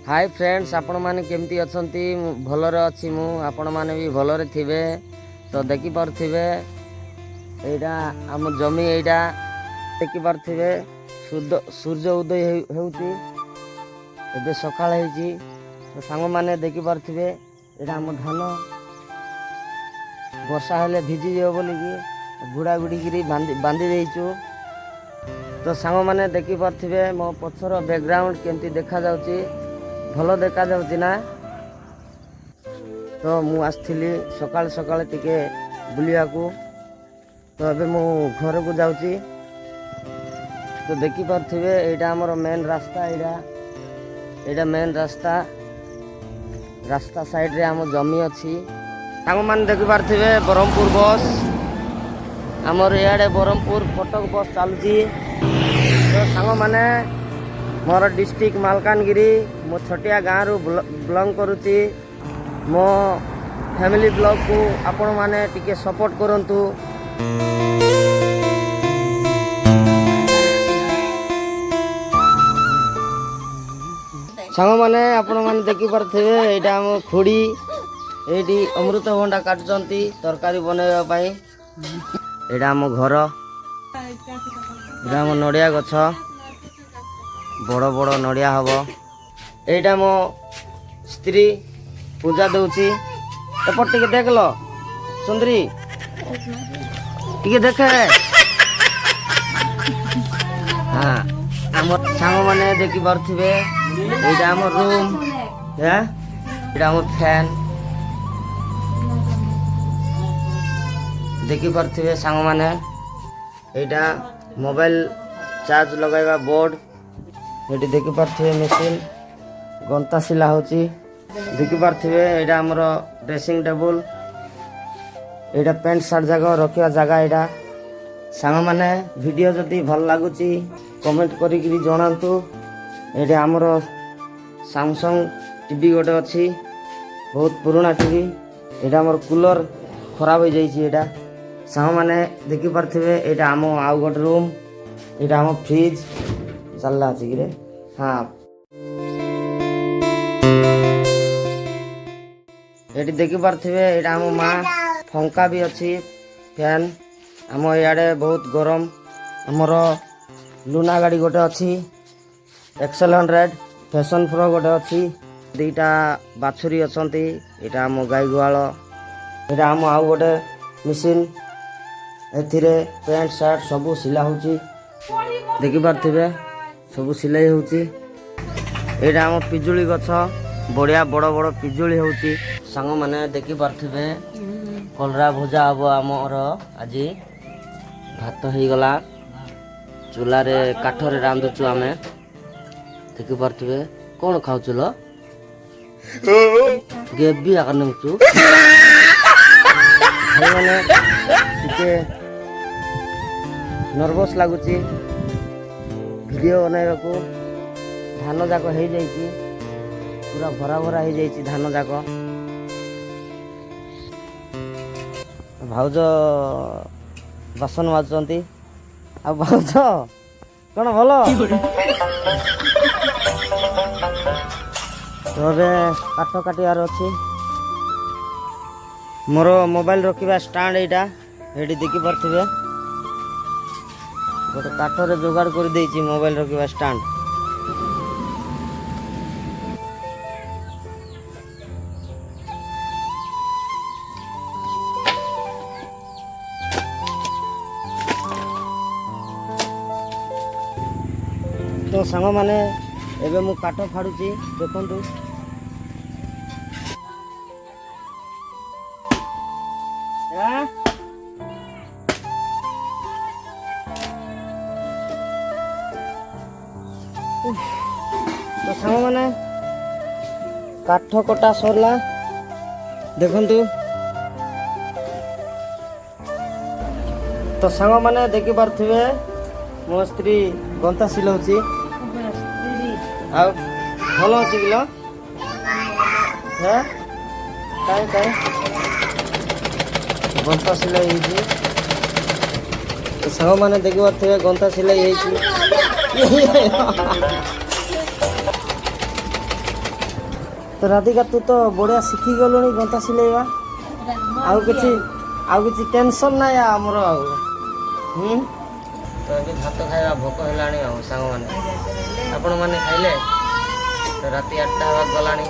Hi friends, आपण माने केमती अछंती? भलरे अछि मु, आपण माने भी भलरे थिबे। तो देखि पारथिबे एटा हम जमी एटा देखि पारथिबे सूर्य उदय हेउची। एबे सकाळ हेची। तो सांग माने देखि पारथिबे एटा हम धान वर्षा हेले भिजी जेव बोली कि गुड़ा गुड़ी गिरी बांधी देइचु। तो सांग माने देखि पारथिबे मो पछर बैकग्राउंड केमती देखा जाउची। भल देखा जाउची ना। तो मु आस्थली सकाळ सकाळ टिके बुलिया को। तो अबे मु घर को जाउची। तो देखि पारथिबे एटा हमर मेन रास्ता। एटा मेन रास्ता साइड रे हम जमी अछि। सांग माने देखि पारथिबे ब्रह्मपुर बस हमर याडे ब्रह्मपुर कटक बस चालुची। तो सांग माने मोर डिस्ट्रिक्ट मालकानगिरी मो छोटिया गाँव रु बिलोंग करुची। मो फैमिली ब्लॉग को आपण माने टिके सपोर्ट करंतु। सांग माने आपण माने देखि पारथिबे एटा हम खुड़ी एटी अमृतभंडा काटचंती तरकारी बनाइबा पई। एटा हम घर, एटा हम नडिया गछ, बड़ बड़ नड़िया हब। एटा मो स्त्री पूजा दउची। एपट टिके देख लो सुंदरी, टिके देखे। हाँ, हमर सांग माने देखि पारथिबे एटा हमर रूम है। एटा हमर फैन देखि पारथिबे सांग माने। एटा मोबाइल चार्ज लगाइबा बोर्ड। एटी देखि पारथिबे मशीन गंता सिला होची। देखि पारथिबे एटा हमर ड्रेसिंग टेबल। एटा पेंट शर्ट जगह रखिया जगह। एटा सांग माने वीडियो जदी भल लागुची कमेंट करी कि जणांतु। एटा हमर सैमसंग टीवी गोटे अछि, बहुत पुराना टीवी। एटा हमर कूलर खराब हो जाइछि। एटा सांग माने देखि पारथिबे एटा हम आउ गोटे रूम। एटा हम फ्रिज चलला अछि रे। हाँ, एटी देखि पारथिबे एटा हम माँ पंखा भी अछि, फैन। हम याडे बहुत गरम। हमर लुना गाड़ी गोटे अछि, एक्सेल 100 फैशन प्रो गोटे अछि। दुईटा बाछुरी अछंती। एटा हम गाई गुआल। एटा हम आउ गोटे मशीन। एथिरे पैंट शर्ट सबू सिला होची। देखि पारथिबे सबू सिलाई होची। एटा हम पिजुली गछ, बढ़िया बड़ बड़ पिजुली होची। सांग माने देखि पारथिबे कलरा भजा हबो। हमर आजी भात हेई गला। चूल्हा रे काठ रे रांधुचु आमे। देखि पारथिबे कोन खाउछु लो गेबी आकनचु। भाई माने टिके नर्वस लागुची वीडियो बनाइबा को। धान जाक हेई जाइची, पूरा भरा भरा हेई जाइची धान जाक। भाउज बासन माजुचंती। आ भाउज कोन भलो? तबे काठ काटियार अछि। मोर मोबाइल रखिबा स्टैंड एटा एडी देखि पारथिबे गोटे काठ रे जोगाड़ कर देइची मोबाइल रखिबा स्टैंड। तो सांग माने एबे मु काठ फाड़ुची देखंतु। तो सांग माने काठ कटा सरला देखंतु। तो सांग माने देखि पारथिबे मो स्त्री गंता सिलौची। आ भल अछि किलो है काई गंता सिलाई हेची। तो सांग माने देखि पारथिबे गंता सिलाई हेची। तो राधिका तू तो बढ़िया शिखी गलुनी गंता सिलेଇବା ଆଉ କିଛି ଟେନସନ୍ ନାହିଁ ଆମର ଆଉ। ତ ଏବେ ଭାତ ଖାଇବା ଭୋକ ହେଲାଣି ଆଉ ସାଙ୍ଗମାନେ ଆପଣମାନେ ଖାଇଲେ? ତ ରାତି 8ଟା ହେବାକୁ ଗଲାଣି।